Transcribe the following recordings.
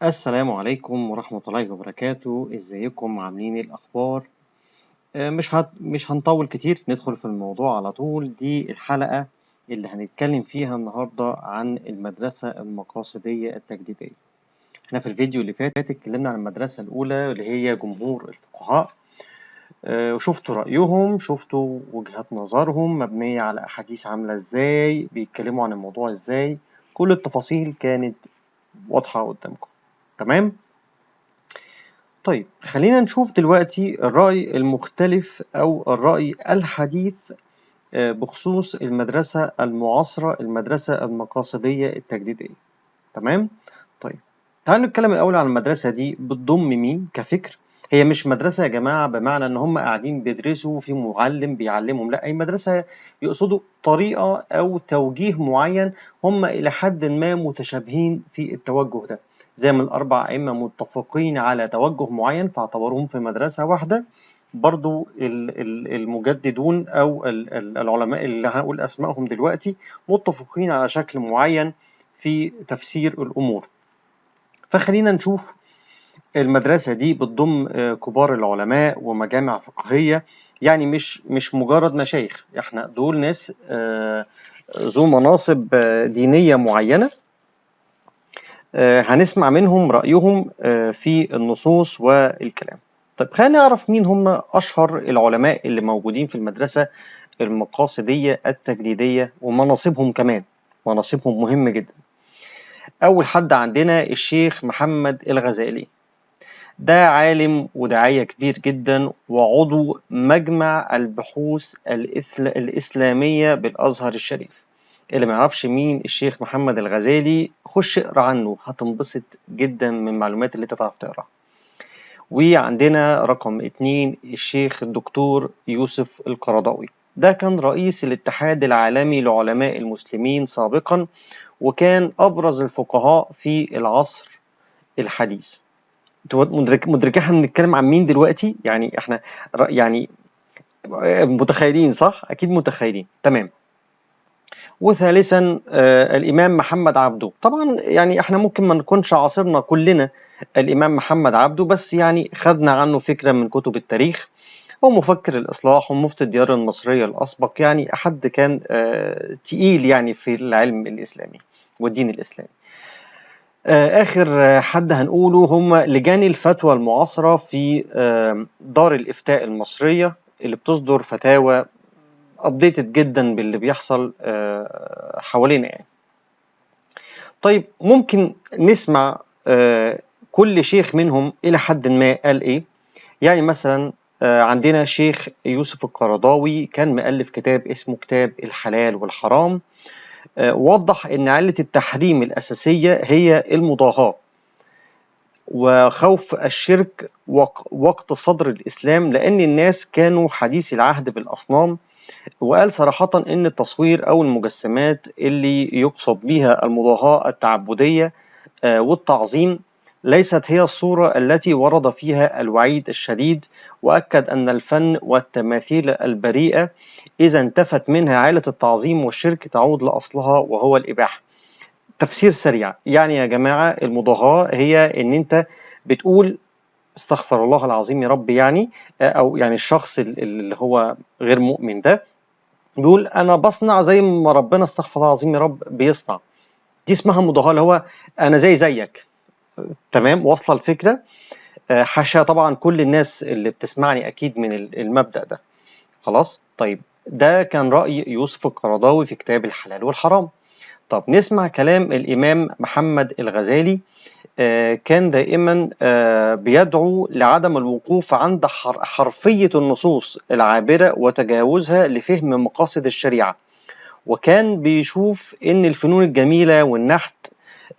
السلام عليكم ورحمة الله وبركاته، ازيكم عاملين ايه الأخبار؟ مش هنطول كتير، ندخل في الموضوع على طول. دي الحلقة اللي هنتكلم فيها النهاردة عن المدرسة المقاصدية التجديدية. احنا في الفيديو اللي فات اتكلمنا عن المدرسة الأولى اللي هي جمهور الفقهاء. وشفتوا رأيهم، شفتوا وجهات نظرهم مبنية على أحاديث عاملة ازاي، بيتكلموا عن الموضوع ازاي. كل التفاصيل كانت واضحة قدامكم. تمام؟ طيب خلينا نشوف دلوقتي الرأي المختلف أو الرأي الحديث بخصوص المدرسة المعاصرة، المدرسة المقاصدية التجديدية. تمام؟ طيب تعالوا نتكلم الأول عن المدرسة دي بتضم مين كفكر. هي مش مدرسة يا جماعة بمعنى إن هم قاعدين بيدرسوا في معلم بيعلمهم، لا، أي مدرسة يقصدوا طريقة أو توجيه معين. هم إلى حد ما متشابهين في التوجه ده، زي ما الأربع أئمة متفقين على توجه معين فاعتبروهم في مدرسة واحدة. برضو المجددون أو العلماء اللي هنقول أسمائهم دلوقتي متفقين على شكل معين في تفسير الأمور. فخلينا نشوف المدرسة دي بتضم كبار العلماء ومجامع فقهية، يعني مش مجرد مشايخ، احنا دول ناس ذو مناصب دينية معينة. هنسمع منهم رأيهم في النصوص والكلام. طيب خلينا نعرف مين هم أشهر العلماء اللي موجودين في المدرسة المقاصدية التجديدية ومناصبهم كمان. مناصبهم مهمة جدا. أول حد عندنا الشيخ محمد الغزالي، ده عالم وداعية كبير جدا وعضو مجمع البحوث الإسلامية بالأزهر الشريف. اللي ما يعرفش مين الشيخ محمد الغزالي خش اقرا عنه، هتنبسط جدا من المعلومات اللي انت تعرف تقراها. وعندنا رقم 2 الشيخ الدكتور يوسف القرضاوي، ده كان رئيس الاتحاد العالمي لعلماء المسلمين سابقا، وكان أبرز الفقهاء في العصر الحديث. مدركة احنا بنتكلم عن مين دلوقتي؟ يعني احنا يعني متخيلين صح؟ أكيد متخيلين. تمام. وثالثا الإمام محمد عبده. طبعا يعني احنا ممكن ما نكونش عاصرنا كلنا الإمام محمد عبده، بس يعني خدنا عنه فكرة من كتب التاريخ. هو مفكر الإصلاح ومفتي الديار المصرية الأسبق، يعني حد كان تقيل يعني في العلم الإسلامي والدين الإسلامي. آخر حد هنقوله هم لجان الفتوى المعاصرة في دار الإفتاء المصرية، اللي بتصدر فتاوى أبديتد جدا باللي بيحصل حوالينا يعني. طيب ممكن نسمع كل شيخ منهم إلى حد ما قال إيه. يعني مثلا عندنا شيخ يوسف القرضاوي كان مؤلف كتاب اسمه كتاب الحلال والحرام. وضح إن علة التحريم الأساسية هي المضاهاة وخوف الشرك وقت صدر الإسلام، لأن الناس كانوا حديثي العهد بالأصنام. وقال صراحة إن التصوير أو المجسمات اللي يقصد بها المضاهاة التعبدية والتعظيم ليست هي الصورة التي ورد فيها الوعيد الشديد. وأكد أن الفن والتماثيل البريئة إذا انتفت منها عالة التعظيم والشرك تعود لأصلها وهو الإباحة. تفسير سريع يعني يا جماعة، المضاهاة هي إن أنت بتقول استغفر الله العظيم يا رب، يعني أو يعني الشخص اللي هو غير مؤمن ده بيقول أنا بصنع زي ما ربنا استغفر الله العظيم يا رب بيصنع. دي اسمها مضاهاة، اللي هو أنا زيك. تمام، واصلة الفكرة. حاشا طبعا كل الناس اللي بتسمعني أكيد من المبدأ ده. خلاص. طيب ده كان رأي يوسف القرضاوي في كتاب الحلال والحرام. طب نسمع كلام الإمام محمد الغزالي. كان دائما بيدعو لعدم الوقوف عند حرفية النصوص العابرة وتجاوزها لفهم مقاصد الشريعة. وكان بيشوف إن الفنون الجميلة والنحت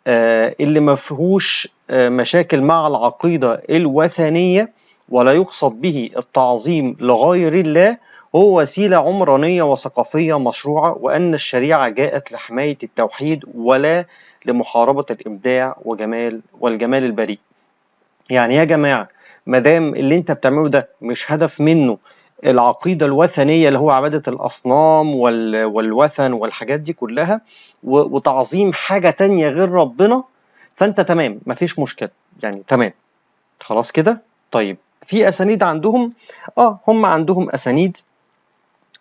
اللي ما فيهوش مشاكل مع العقيدة الوثنية ولا يقصد به التعظيم لغير الله، هو وسيلة عمرانية وثقافية مشروعة، وأن الشريعة جاءت لحماية التوحيد ولا لمحاربة الإبداع والجمال البريء. يعني يا جماعة، مادام اللي انت بتعمله ده مش هدف منه العقيدة الوثنية اللي هو عبادة الأصنام والوثن والحاجات دي كلها وتعظيم حاجة تانية غير ربنا، فانت تمام، مفيش مشكله يعني، تمام خلاص كده. طيب في اسانيد عندهم، هم عندهم اسانيد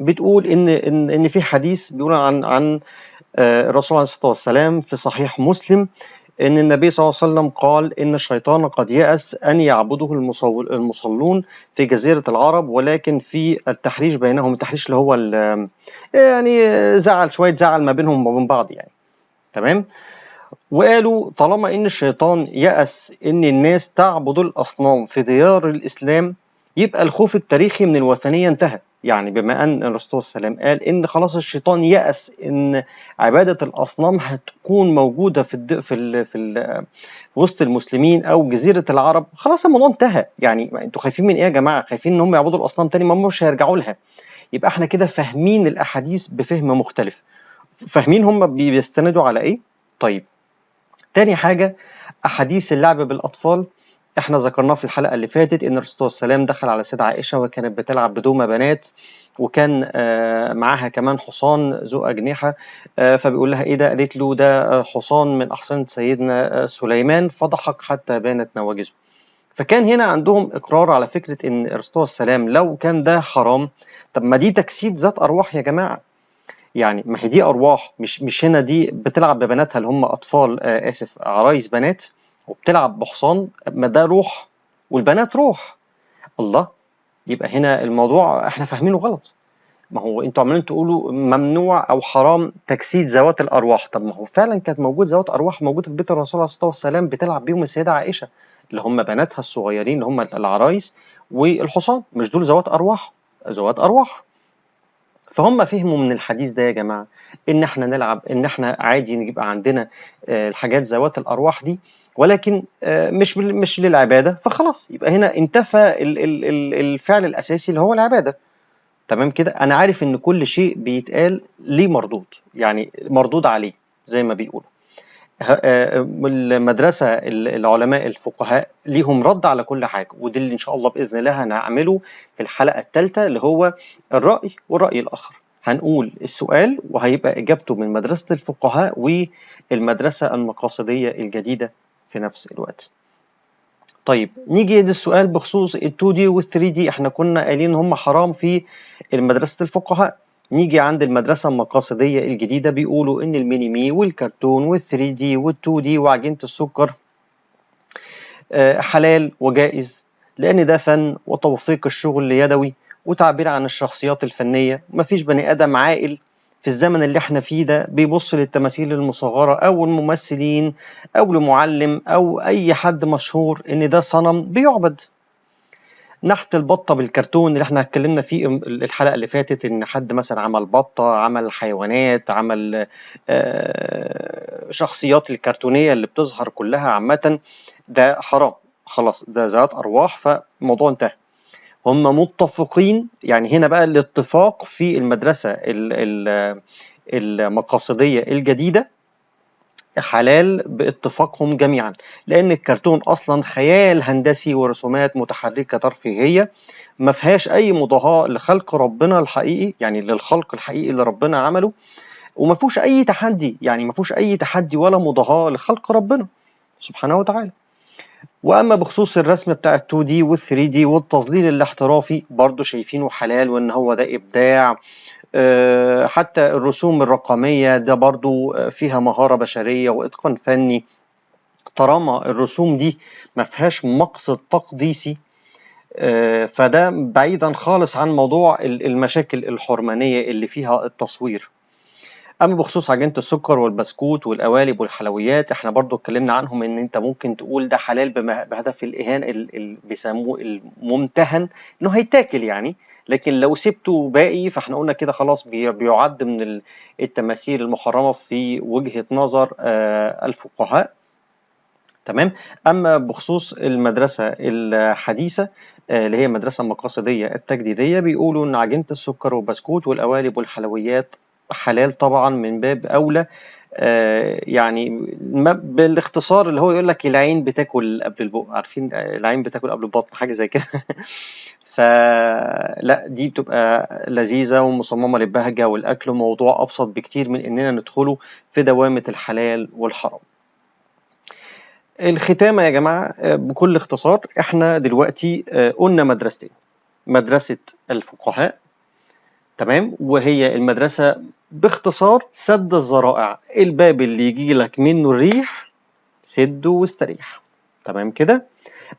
بتقول ان في حديث بيقول عن الرسول عليه الصلاه والسلام في صحيح مسلم ان النبي صلى الله عليه وسلم قال ان الشيطان قد يأس ان يعبده المصلون في جزيره العرب، ولكن في التحريش بينهم، التحريش اللي هو يعني زعل ما بينهم وبين بعض يعني. تمام. وقالوا طالما ان الشيطان يأس ان الناس تعبد الاصنام في ديار الاسلام، يبقى الخوف التاريخي من الوثنيه انتهى. يعني بما ان الرسول صلى الله عليه وسلم قال ان خلاص الشيطان يأس ان عباده الاصنام هتكون موجوده في وسط المسلمين او جزيره العرب، خلاص الموضوع انتهى. يعني انتوا خايفين من ايه يا جماعه؟ خايفين ان هم يعبدوا الاصنام تاني؟ ما هم مش هيرجعوا لها. يبقى احنا كده فاهمين الاحاديث بفهم مختلف، فاهمين هم بيستندوا على ايه. طيب تاني حاجة، أحاديث اللعب بالأطفال. احنا ذكرناه في الحلقة اللي فاتت إن الرسول صلى الله عليه وسلم دخل على سيدة عائشة وكانت بتلعب بدومة بنات، وكان معاها كمان حصان ذو أجنحة، فبيقول لها إيه ده؟ قالت له ده حصان من أحصنة سيدنا سليمان، فضحك حتى بانت نواجذه. فكان هنا عندهم إقرار على فكرة إن الرسول صلى الله عليه وسلم لو كان ده حرام، طب ما دي تجسيد ذات أرواح يا جماعة. يعني ما هي دي ارواح، مش هنا دي بتلعب ببناتها اللي هم اطفال، اسف عرايس بنات، وبتلعب بحصان، ما ده روح والبنات روح. الله، يبقى هنا الموضوع احنا فاهمينه غلط. ما هو انتوا عمالين تقولوا ممنوع او حرام تجسيد ذوات الارواح، طب ما هو فعلا كانت موجود ذوات ارواح موجوده في بيت الرسول عليه الصلاه والسلام بتلعب بيهم السيده عائشه، اللي هم بناتها الصغيرين اللي هم العرايس والحصان، مش دول ذوات ارواح؟ ذوات ارواح. فهم فهموا من الحديث ده يا جماعة إن إحنا نلعب، إن إحنا عادي يبقى عندنا الحاجات ذوات الأرواح دي، ولكن مش للعبادة، فخلاص يبقى هنا انتفى الفعل الأساسي اللي هو العبادة. تمام كده. أنا عارف إن كل شيء بيتقال ليه مردود، يعني مردود عليه زي ما بيقولوا. المدرسة العلماء الفقهاء ليهم رد على كل حاجة، ودي اللي إن شاء الله بإذن الله هنعمله في الحلقة الثالثة، اللي هو الرأي والرأي الآخر. هنقول السؤال وهيبقى إجابته من مدرسة الفقهاء والمدرسة المقاصدية الجديدة في نفس الوقت. طيب نيجي للسؤال بخصوص ال 2D وال 3D. احنا كنا قايلين ان هم حرام في مدرسة الفقهاء. نيجي عند المدرسة المقاصدية الجديدة، بيقولوا ان المينيمي والكرتون وال 3D وال 2D وعجينة السكر حلال وجائز، لان ده فن وتوثيق الشغل اليدوي وتعبير عن الشخصيات الفنية. مفيش بني ادم عاقل في الزمن اللي احنا فيه ده بيبص للتماثيل المصغرة او الممثلين او لمعلم او اي حد مشهور ان ده صنم بيعبد. نحت البطة بالكرتون اللي احنا اتكلمنا فيه الحلقة اللي فاتت، ان حد مثلا عمل بطة، عمل حيوانات، عمل شخصيات الكرتونية اللي بتظهر كلها عامة، ده حرام. خلاص ده ذات أرواح، فالموضوع انتهى. هم متفقين، يعني هنا بقى الاتفاق في المدرسة المقاصدية الجديدة حلال باتفاقهم جميعا، لأن الكرتون أصلا خيال هندسي ورسومات متحركة ترفيهية، ما فيهاش أي مضاهاة لخلق ربنا الحقيقي، يعني للخلق الحقيقي اللي ربنا عمله، وما فيهوش أي تحدي، يعني ما فيهوش أي تحدي ولا مضاهاة لخلق ربنا سبحانه وتعالى. واما بخصوص الرسم بتاع ال 2 دي وال 3 دي والتظليل الاحترافي، برضو شايفينه حلال وان هو ده ابداع. حتى الرسوم الرقمية ده برضو فيها مهارة بشرية واتقان فني، طالما الرسوم دي ما فيهاش مقصد تقديسي، فده بعيدا خالص عن موضوع المشاكل الحرمانية اللي فيها التصوير. اما بخصوص عجينة السكر والبسكوت والقوالب والحلويات، احنا برضو اتكلمنا عنهم ان انت ممكن تقول ده حلال بهدف الاهانة، بيسموه الممتهن، انه هيتاكل يعني. لكن لو سبته باقي فاحنا قلنا كده خلاص بيعد من التماثيل المحرمة في وجهة نظر الفقهاء. تمام. اما بخصوص المدرسة الحديثة اللي هي المدرسة المقاصدية التجديدية، بيقولوا ان عجينة السكر والبسكوت والقوالب والحلويات حلال طبعا من باب اولى. يعني بالاختصار اللي هو يقول لك العين بتاكل قبل البق، عارفين العين بتاكل قبل البطن، حاجه زي كده. فلا دي بتبقى لذيذه ومصممه للبهجه والاكل، موضوع ابسط بكتير من اننا ندخله في دوامه الحلال والحرام. الختامة يا جماعة بكل اختصار، احنا دلوقتي قلنا مدرستين: مدرسة الفقهاء، تمام، وهي المدرسة باختصار سد الذرائع، الباب اللي يجي لك منه الريح سده واستريح، تمام كده.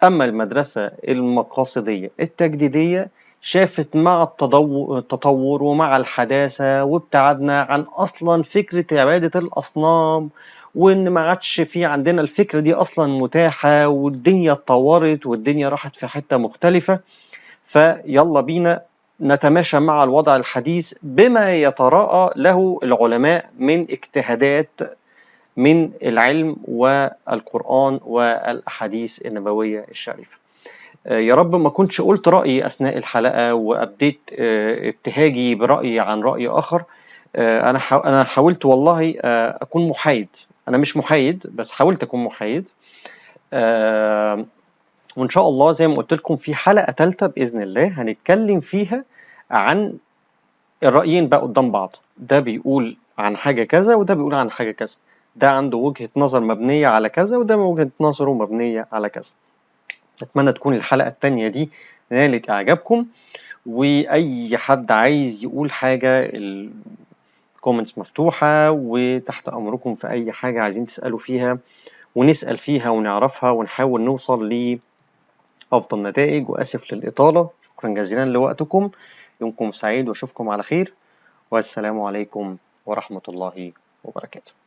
أما المدرسة المقاصدية التجديدية شافت مع التطور ومع الحداثة وابتعدنا عن أصلا فكرة عبادة الأصنام، وإن ما عادش في عندنا الفكرة دي أصلا متاحة، والدنيا اتطورت والدنيا راحت في حتة مختلفة. فيلا بينا نتماشى مع الوضع الحديث بما يتراءى له العلماء من اجتهادات من العلم والقرآن والأحاديث النبوية الشريفة. يا رب ما كنتش قلت رأيي أثناء الحلقة وأبديت ابتهاجي برأيي عن رأي آخر. أنا حاولت والله أكون محايد. أنا مش محايد، بس حاولت أكون محايد. وإن شاء الله زي ما قلت لكم في حلقة ثالثة بإذن الله هنتكلم فيها عن الرأيين بقى قدام بعض، ده بيقول عن حاجة كذا وده بيقول عن حاجة كذا، ده عنده وجهة نظر مبنية على كذا وده وجهة نظره مبنية على كذا. أتمنى تكون الحلقة التانية دي نالت إعجابكم، وأي حد عايز يقول حاجة الكومنتس مفتوحة، وتحت أمركم في أي حاجة عايزين تسألوا فيها ونسأل فيها ونعرفها ونحاول نوصل لأفضل نتائج. وآسف للإطالة، شكرا جزيلا لوقتكم، يومكم سعيد وأشوفكم على خير، والسلام عليكم ورحمة الله وبركاته.